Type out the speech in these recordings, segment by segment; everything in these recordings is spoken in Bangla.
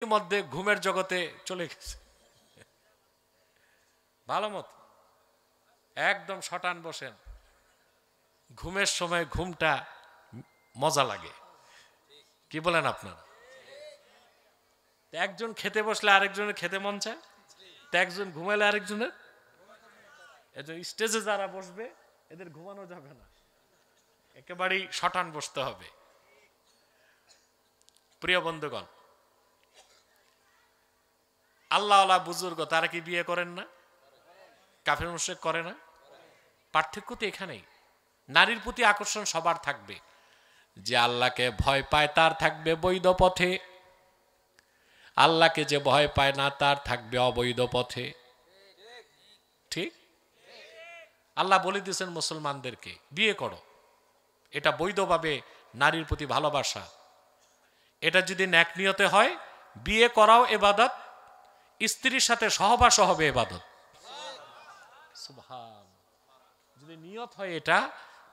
ইতিমধ্যে ঘুমের জগতে চলে গেছে ভালো মতো, একদম শটান বসেন। ঘুমের সময় ঘুমটা মজা লাগে, কি বলেন আপনারা? একজন খেতে বসলে আরেকজনের খেতে মন চায়, তো একজন ঘুমাইলে আরেকজনের। এজন স্টেজে যারা বসবে এদের ঘুমানো যাবে না, একেবারেই শটান বসতে হবে। প্রিয় বন্ধুগণ, আল্লাহওয়ালা বুজুর্গ তারা কি বিয়ে করেন না? কাফের মুশরিক করে না? পার্থক্য তো এখানেই। নারীর প্রতি আকর্ষণ সবার থাকবে, যে আল্লাহকে ভয় পায় তার থাকবে বৈধ পথে, আল্লাহকে যে ভয় পায় না তার থাকবে অবৈধ পথে। ঠিক? আল্লাহ বলে দিয়েছেন মুসলমানদেরকে বিয়ে করো, এটা বৈধভাবে নারীর প্রতি ভালোবাসা। এটা যদি নেক নিয়তে হয়, বিয়ে করাও ইবাদত, স্ত্রীর সাথে সহবাসও হবে ইবাদত। সুবহান। যদি নিয়ত হয় এটা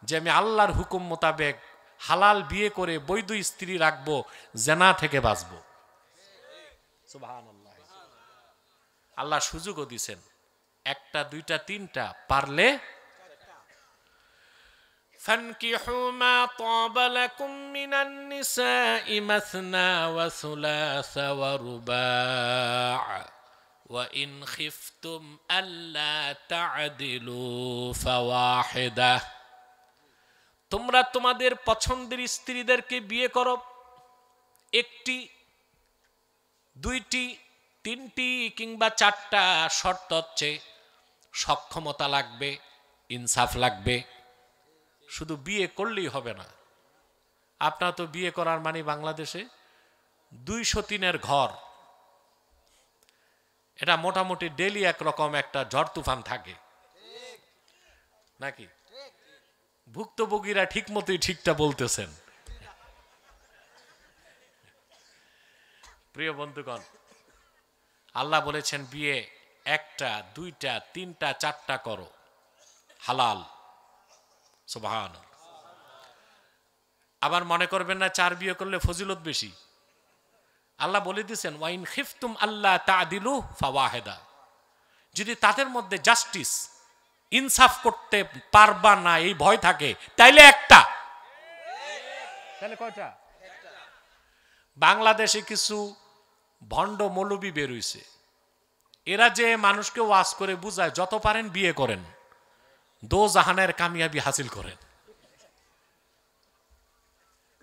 যে আমি আল্লাহর হুকুম মোতাবেক হালাল বিয়ে করে বৈধ স্ত্রী রাখবো, জেনা থেকে বাঁচবো। সুবহানাল্লাহ। আল্লাহ সুযোগও দিছেন, একটা দুইটা তিনটা, পারলে ফানকিহু মা তাবা লাকুম মিনান নিসাই মাসনা ওয়া সুলাসা ওয়া রুবা' ওয়া ইন খিফতুম আল্লা তা'দিলু ফাওয়াহিদা। তোমরা তোমাদের পছন্দের স্ত্রীদেরকে বিয়ে করো, একটি, দুইটি, তিনটি কিংবা চারটা। শর্ত হচ্ছে সক্ষমতা লাগবে, ইনসাফ লাগবে। শুধু বিয়ে করলেই হবে না। আপনার তো বিয়ে করার মানে বাংলাদেশে 203-এর ঘর, এটা মোটামুটি ডেলি একরকম একটা ঝড় তুফান থাকে নাকি? ভুক্তভোগীরা ঠিক মতোই ঠিকটা বলতেছেন। প্রিয় বন্ধুগণ, আল্লাহ বলেছেন বিয়ে একটা, দুইটা, তিনটা, চারটা করো, হালাল। সুবহানাল্লাহ। আবার মনে করবেন না চার বিয়ে করলে ফজিলত বেশি। আল্লাহ বলে দিয়েছেন ওয়া ইন খিফতুম আল্লা তা'দিলু ফাওয়াহিদা। যদি তাদের মধ্যে জাস্টিস, ইনসাফ করতে পারবা না এই ভয় থাকে, তাইলে একটা। তাহলে কয়টা? বাংলাদেশে কিছু ভণ্ড মৌলবি বের হইছে, এরা যে মানুষকে ওয়াজ করে বুঝায় যত পারেন বিয়ে করেন, দো জাহানের কামিয়াবি হাসিল করেন।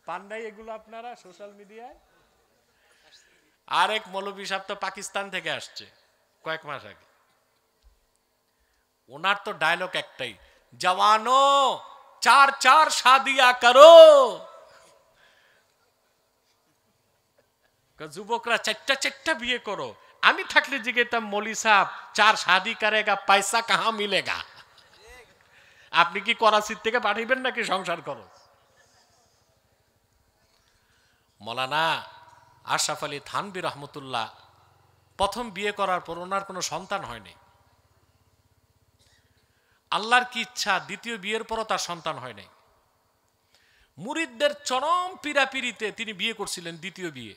পান্ডাই এগুলো আপনারা সোশ্যাল মিডিয়ায়। আরেক মৌলবি সাহেব তো পাকিস্তান থেকে আসছে কয়েক মাস আগে, ওনার তো ডায়লগ একটাই, জওয়ানো চার চার শাদিয়া করো। যুবকরা চারটা চারটা বিয়ে করো। আমি থাকলে জিজ্ঞেতাম মৌলী সাহেব চার শাদি করেগা, পয়সা কাহা মিলেগা? আপনি কি করাচির থেকে পাঠাইবেন নাকি সংসার করো? মৌলানা আশরাফ আলী থানভী রহমতুল্লাহ প্রথম বিয়ে করার পর ওনার কোনো সন্তান হয়নি। আল্লাহর কি ইচ্ছা দ্বিতীয় বিয়ের পরও তার সন্তান হয় নাই। মুরিদদের চরম পীড়াপিড়িতে তিনি বিয়ে করছিলেন, দ্বিতীয় বিয়ে।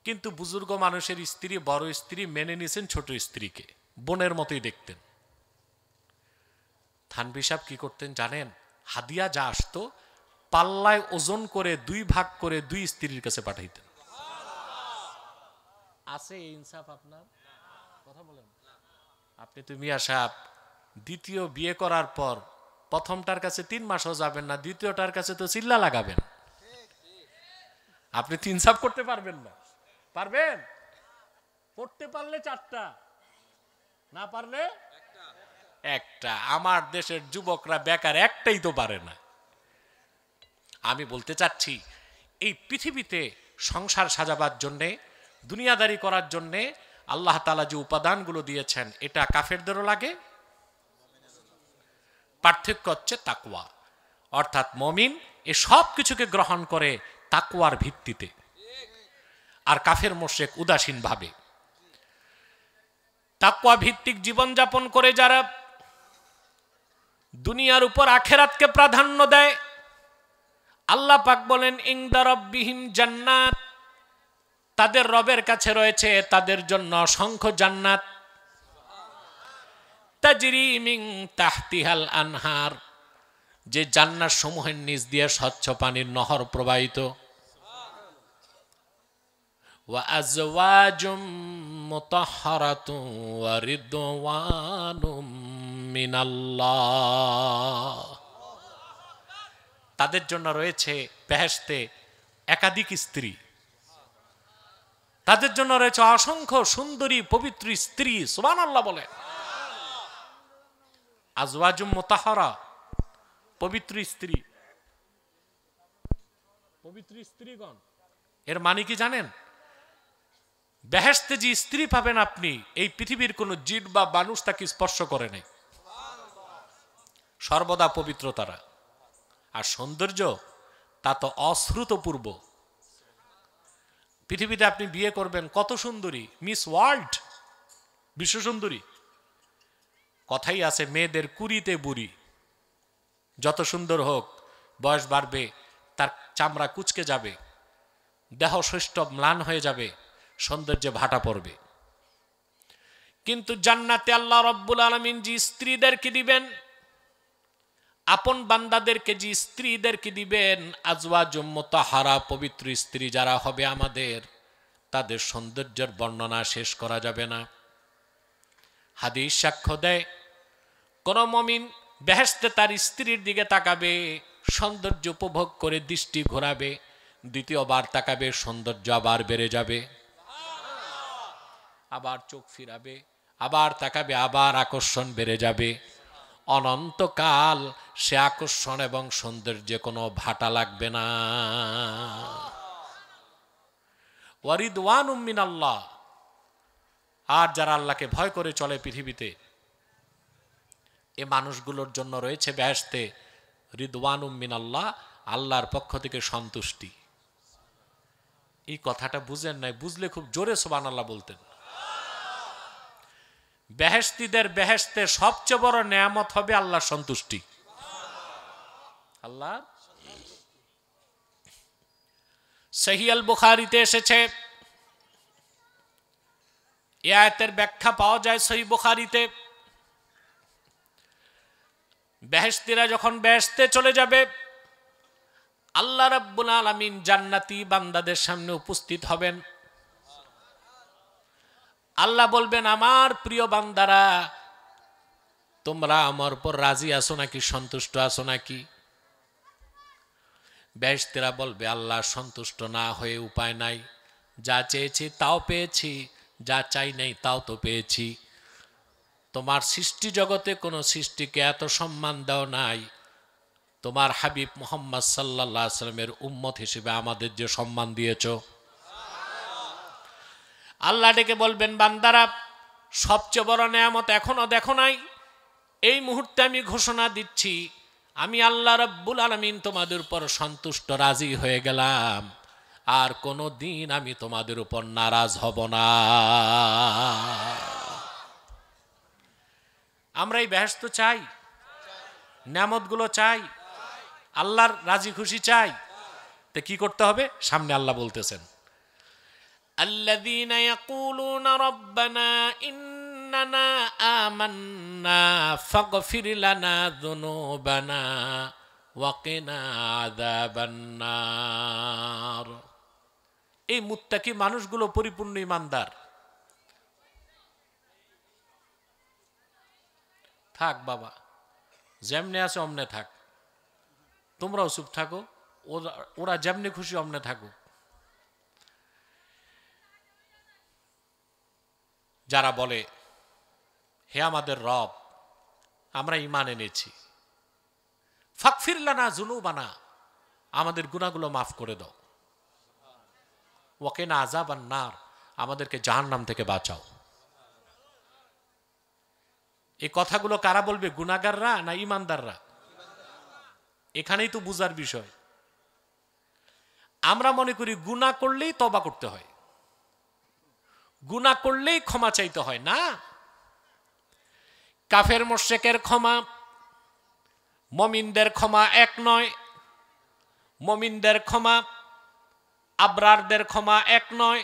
কিন্তু বুজুর্গ মানুষের স্ত্রী, বড় স্ত্রী মেনে নিয়েছেন ছোট স্ত্রীকে, বোনের মতোই দেখতেন। থানভী সাহেব কি করতেন জানেন? হাদিয়া যা আসতো পাল্লায় ওজন করে 2 ভাগ করে 2 স্ত্রীর কাছে পাঠাইতেন। আছে ইনসাফ আপনার? কথা বলেন। আপনি তো মিয়া সাহেব দ্বিতীয় বিয়ে করার পর প্রথমটার কাছে 3 মাসও যাবেন না, দ্বিতীয়টার কাছে তো চিল্লা লাগাবেন। আপনি তো ইনসাফ করতে পারবেন না। পারবেন? করতে পারলে 4টা, না পারলে একটা। আমার দেশের যুবকরা বেকার একটাই তো পারে না। আমি বলতে চাচ্ছি এই পৃথিবীতে সংসার সাজাবার জন্যে, দুনিয়াদারি করার জন্যে আল্লাহ তাআলা যে উপাদানগুলো দিয়েছেন এটা কাফেরদেরও লাগে। পার্থক্য হচ্ছে তাকওয়া, অর্থাৎ মুমিন এ সব কিছুকে গ্রহণ করে তাকওয়ার ভিত্তিতে, আর কাফের মুশরিক উদাসীন ভাবে। তাকওয়া ভিত্তিক জীবনযাপন করে যারা দুনিয়ার উপর আখিরাতকে প্রাধান্য দেয়, আল্লাহ পাক বলেন ইনদা রাব্বিহিম জান্নাত, তাদের রবের কাছে রয়েছে তাদের জন্য অসংখ্য জান্নাত, তাজরি মিন তাহতিহাল আনহার, যে জান্নাত সমূহের নিচ দিয়ে স্বচ্ছ পানির নহর প্রবাহিত। ওয়া আজওয়াজুম মুতাহহারাতুন ওয়া রিদওয়ানুম মিনাল্লাহ, তাদের জন্য রয়েছে বেহেশতে একাধিক স্ত্রী, তাদের জন্য রয়েছে অসংখ্য সুন্দরী পবিত্র স্ত্রী। সুবহানাল্লাহ বলে। আজওয়াজুম মুতাহহারা, পবিত্র স্ত্রী, পবিত্র স্ত্রীগণ, এর মানে কি জানেন? বেহেশতে যে স্ত্রী পাবেন আপনি, এই পৃথিবীর কোন জিন বা মানুষ তাকে স্পর্শ করে নাই, সর্বদা পবিত্র তারা। আর সৌন্দর্য তা তো অশ্রুতপূর্ব। পৃথিবীতে আপনি বিয়ে করবেন, কত সুন্দরী, মিস ওয়ার্ল্ড, বিশ্ব সুন্দরী। কথাই আছে মেয়েদের কুড়িতে বুড়ি। যত সুন্দর হোক, বয়স বাড়বে, তার চামড়া কুচকে যাবে, দেহ সৌষ্ঠব ম্লান হয়ে যাবে, সৌন্দর্যে ভাটা পড়বে। কিন্তু জান্নাতে আল্লাহ রব্বুল আলামিন যে স্ত্রীদেরকে দিবেন, আপন বান্দাদেরকে যে স্ত্রীদেরকে দিবেন, আজওয়াজুম মুতাহহারা, পবিত্র স্ত্রী যারা হবে আমাদের, তাদের সৌন্দর্যের বর্ণনা শেষ করা যাবে না। হাদিস সাক্ষ্য দেয়, কোন মুমিন বেহেশতে তার স্ত্রীর দিকে তাকাবে, সৌন্দর্য উপভোগ করে দৃষ্টি ঘোরাবে, দ্বিতীয়বার তাকাবে, সৌন্দর্য আবার বেড়ে যাবে, আবার চোখ ফিরাবে, আবার তাকাবে, আবার আকর্ষণ বেড়ে যাবে। অনন্তকাল সে আকর্ষণ এবং সৌন্দর্যে কোনো ভাটা লাগবে না। ওয়া রিদওয়ানুম মিনাল্লাহ, আর যারা আল্লাহকে ভয় করে চলে পৃথিবীতে, এ মানুষগুলোর জন্য রয়েছে বেহেশতে রিদওয়ানুম মিনাল্লাহ, আল্লাহর পক্ষ থেকে সন্তুষ্টি। এই কথাটা বুঝেন নাই, বুঝলে খুব জোরে সুবহানাল্লাহ বলতেন। বেহেশতীদের বেহেশতে সবচেয়ে বড় নেয়ামত হবে আল্লাহর সন্তুষ্টি। আল্লাহ সহিহ আল বুখারীতে এসেছে, এই আয়াতের ব্যাখ্যা পাওয়া যায় সহিহ বুখারীতে। বেহেশতীরা যখন বেহেশতে চলে যাবে, আল্লাহ রাব্বুল আলামিন জান্নাতি বান্দাদের সামনে উপস্থিত হবেন। আল্লাহ বলবেন, আমার প্রিয় বান্দারা, তোমরা আমার উপর রাজি আছো নাকি, সন্তুষ্ট আছো নাকি? বেহেশতীরা বলবে, আল্লাহ সন্তুষ্ট না হয়ে উপায় নাই, যা চেয়েছি তাও পেয়েছি, যা চাই নাই তাও তো পেয়েছি। তোমার সৃষ্টি জগতে কোনো সৃষ্টিকে এত সম্মান দাও নাই, তোমার হাবিব মুহাম্মদ সাল্লাল্লাহু আলাইহি ওয়াসাল্লামের উম্মত হিসেবে আমাদের যে সম্মান দিয়েছো। আল্লাহ ডেকে বলবেন, বান্দারা, সবচেয়ে বড় নেয়ামত এখনো দেখো নাই, এই মুহূর্তে আমি ঘোষণা দিচ্ছি, আমি আল্লাহ রাব্বুল আলামিন তোমাদের উপর সন্তুষ্ট রাজি হয়ে গেলাম, আর কোনো দিন আমি তোমাদের উপর নারাজ হব না। আমরা এই বেহেশত চাই, নেয়ামতগুলো চাই, আল্লাহর রাজি খুশি চাই, তো কি করতে হবে? সামনে আল্লাহ বলতেছেন, الذين يقولون ربنا إننا آمنا فاغفر لنا ذنوبنا وقنا عذاب النار। এই মুত্তাকি মানুষগুলো পরিপূর্ণ ঈমানদার। থাক বাবা, যেমনে আছে অমনে থাক, তোমরাও চুপ থাকো, ওরা যেমনি খুশি অমনে থাকো। যারা বলে, হে আমাদের রব, আমরা ঈমান এনেছি, ফাগফির লানা যুনুবানা, আমাদের গুনাহগুলো মাফ করে দাও, ওয়াকিনা আযাবান নার, আমাদেরকে জাহান্নাম থেকে বাঁচাও। এই কথাগুলো কারা বলবে? গুনাহগাররা না ঈমানদাররা? এখানেই তো বুঝার বিষয়। আমরা মনে করি গুনাহ করলেই তওবা করতে হয়, গুনাহ করলেই ক্ষমা চাইতে হয়। না, কাফের মুশরিকের ক্ষমা, মুমিনদের ক্ষমা এক নয়, মুমিনদের ক্ষমা, আবরারদের ক্ষমা এক নয়,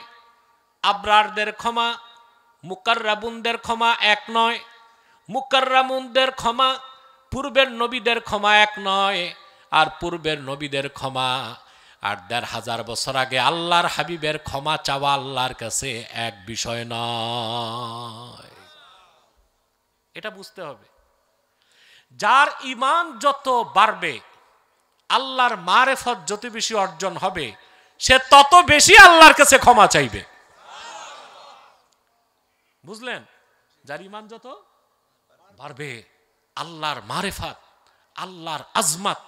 আবরারদের ক্ষমা, মুকাররাবুনদের ক্ষমা এক নয়। মুকাররামুনদের ক্ষমা, পূর্বের নবীদের ক্ষমা এক নয়। আর পূর্বের নবীদের ক্ষমা আর ১৫০০ বছর আগে আল্লাহর হাবিবের ক্ষমা চাওয়া আল্লাহর কাছে এক বিষয় নয়। এটা বুঝতে হবে। যার ঈমান যত বাড়বে, আল্লাহর মারেফত যত বেশি অর্জন হবে, সে তত বেশি আল্লাহর কাছে ক্ষমা চাইবে। বুঝলেন? যার ঈমান যত বাড়বে, আল্লাহর মারেফত, আল্লাহর আজমত,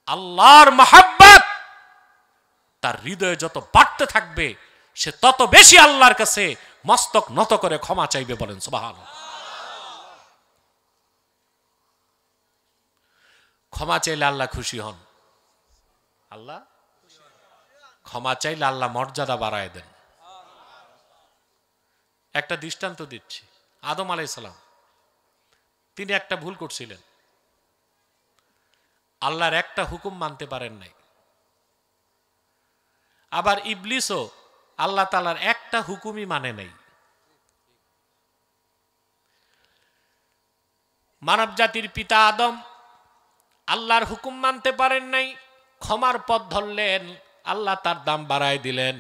আল্লাহর মাহাব্বত তার হৃদয়ে যত বাড়তে থাকবে, সে তত বেশি আল্লাহর কাছে মস্তক নত করে ক্ষমা চাইবে। বলেন সুবহানাল্লাহ। ক্ষমা চাইলে আল্লাহ খুশি হন। আল্লাহ ক্ষমা চাইলে আল্লাহ মর্যাদা বাড়ায় দেন। একটা দৃষ্টান্ত দিচ্ছি। আদম আলাইহিস সালাম, তিনি একটা ভুল করছিলেন, আল্লাহর একটা হুকুম মানতে পারেন নাই। আবার ইবলিসও আল্লাহ তাআলার একটা হুকুমই মানে নাই। মানব জাতির পিতা আদম আল্লাহর হুকুম মানতে পারেন নাই, ক্ষমার পথ ধরলেন, আল্লাহ তার দাম বাড়ায় দিলেন।